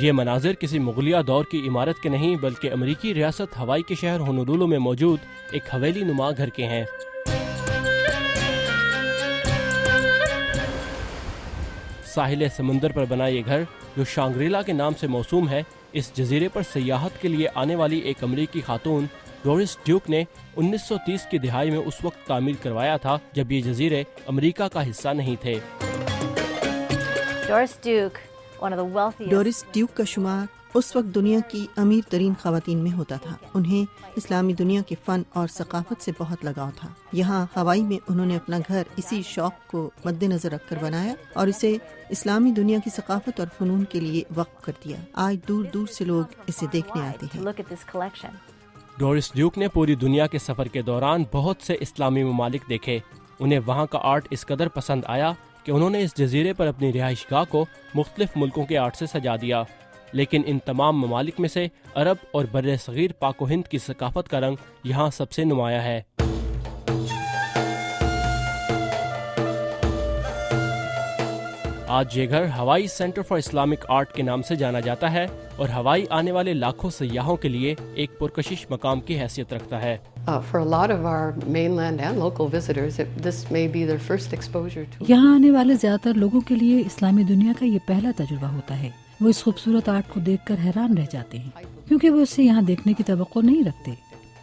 یہ مناظر کسی مغلیہ دور کی عمارت کے نہیں بلکہ امریکی ریاست ہوائی کے شہر ہونولولو میں موجود ایک حویلی نما گھر کے ہیں۔ ساحل سمندر پر بنا یہ گھر جو شانگریلا کے نام سے موسوم ہے، اس جزیرے پر سیاحت کے لیے آنے والی ایک امریکی خاتون ڈورس ڈیوک نے 1930 کی دہائی میں اس وقت تعمیر کروایا تھا جب یہ جزیرے امریکہ کا حصہ نہیں تھے۔ ڈورس ڈیوک کا شمار اس وقت دنیا کی امیر ترین خواتین میں ہوتا تھا۔ انہیں اسلامی دنیا کے فن اور ثقافت سے بہت لگاؤ تھا۔ یہاں ہوائی میں انہوں نے اپنا گھر اسی شوق کو مد نظر رکھ کر بنایا اور اسے اسلامی دنیا کی ثقافت اور فنون کے لیے وقف کر دیا۔ آج دور دور سے لوگ اسے دیکھنے آتے ہیں۔ ڈورس ڈیوک نے پوری دنیا کے سفر کے دوران بہت سے اسلامی ممالک دیکھے۔ انہیں وہاں کا آرٹ اس قدر پسند آیا کہ انہوں نے اس جزیرے پر اپنی رہائش گاہ کو مختلف ملکوں کے آرٹ سے سجا دیا، لیکن ان تمام ممالک میں سے عرب اور بر صغیر پاک و ہند کی ثقافت کا رنگ یہاں سب سے نمایاں ہے۔ آج یہ گھر ہوائی سینٹر فار اسلامک آرٹ کے نام سے جانا جاتا ہے اور ہوائی آنے والے لاکھوں سیاحوں کے لیے ایک پرکشش مقام کی حیثیت رکھتا ہے۔ یہاں آنے والے زیادہ تر لوگوں کے لیے اسلامی دنیا کا یہ پہلا تجربہ ہوتا ہے۔ وہ اس خوبصورت آرٹ کو دیکھ کر حیران رہ جاتے ہیں کیونکہ وہ اسے یہاں دیکھنے کی توقع نہیں رکھتے۔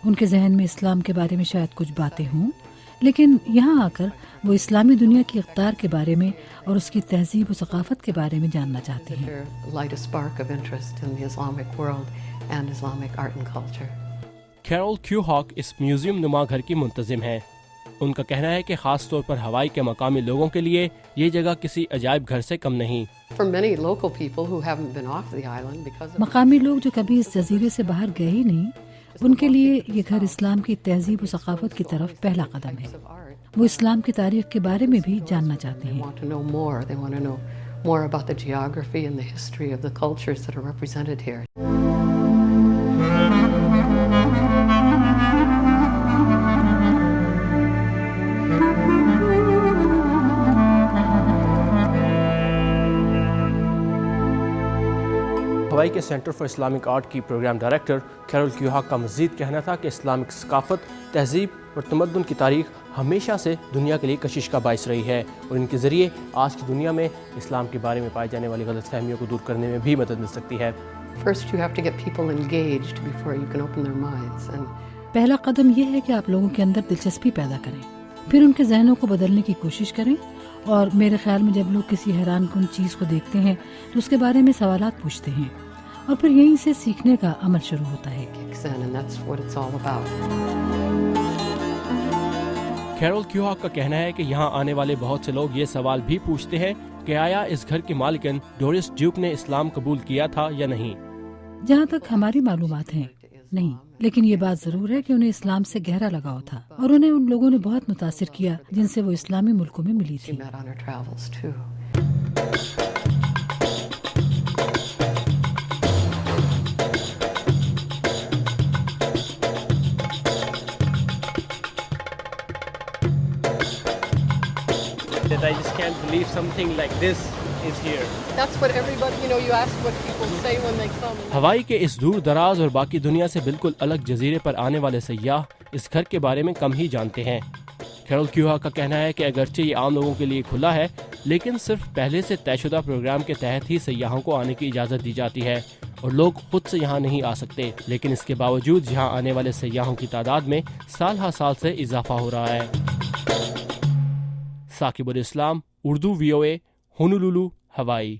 ان کے ذہن میں اسلام کے بارے میں شاید کچھ باتیں ہوں، لیکن یہاں آ کر وہ اسلامی دنیا کی اقدار کے بارے میں اور اس کی تہذیب و ثقافت کے بارے میں جاننا چاہتے ہیں۔ کیرول کیو ہاک اس میوزیم نما گھر کی منتظم ہیں۔ ان کا کہنا ہے کہ خاص طور پر ہوائی کے مقامی لوگوں کے لیے یہ جگہ کسی عجائب گھر سے کم نہیں۔ مقامی لوگ جو کبھی اس جزیرے سے باہر گئے ہی نہیں، ان کے لیے یہ گھر اسلام کی تہذیب و ثقافت کی طرف پہلا قدم ہے۔ وہ اسلام کی تاریخ کے بارے میں بھی جاننا چاہتے ہیں۔ ہوائی کے سینٹر فار اسلامک آرٹ کی پروگرام ڈائریکٹر کیرول کیو ہاک کا مزید کہنا تھا کہ اسلامک ثقافت، تہذیب اور تمدن کی تاریخ ہمیشہ سے دنیا کے لیے کشش کا باعث رہی ہے اور ان کے ذریعے آج کی دنیا میں اسلام کے بارے میں پائی جانے والی غلط فہمیوں کو دور کرنے میں بھی مدد مل سکتی ہے۔ پہلا قدم یہ ہے کہ آپ لوگوں کے اندر دلچسپی پیدا کریں، پھر ان کے ذہنوں کو بدلنے کی کوشش کریں، اور میرے خیال میں جب لوگ کسی حیران کن چیز کو دیکھتے ہیں تو اس کے بارے میں سوالات پوچھتے ہیں اور پھر یہیں سے سیکھنے کا عمل شروع ہوتا ہے۔ کیرول کیو ہاک کا کہنا ہے کہ یہاں آنے والے بہت سے لوگ یہ سوال بھی پوچھتے ہیں کہ آیا اس گھر کی مالکن ڈورس ڈیوک نے اسلام قبول کیا تھا یا نہیں۔ جہاں تک ہماری معلومات ہیں نہیں، لیکن یہ بات ضرور ہے کہ انہیں اسلام سے گہرا لگاؤ تھا اور انہیں ان لوگوں نے بہت متاثر کیا جن سے وہ اسلامی ملکوں میں ملی تھی۔ I just can't believe something like this is here. That's what everybody, you ask what people say when they come. ہوائی کے اس دور دراز اور باقی دنیا سے بالکل الگ جزیرے پر آنے والے سیاح اس گھر کے بارے میں کم ہی جانتے ہیں۔ کیرول کیو ہاک کا کہنا ہے کہ اگرچہ یہ عام لوگوں کے لیے کھلا ہے، لیکن صرف پہلے سے طے شدہ پروگرام کے تحت ہی سیاحوں کو آنے کی اجازت دی جاتی ہے اور لوگ خود سے یہاں نہیں آ سکتے، لیکن اس کے باوجود یہاں آنے والے سیاحوں کی تعداد میں سال ہر سال سے اضافہ ہو رہا ہے۔ ثاقب الاسلام، اردو VOA، ہونولولو، ہوائی۔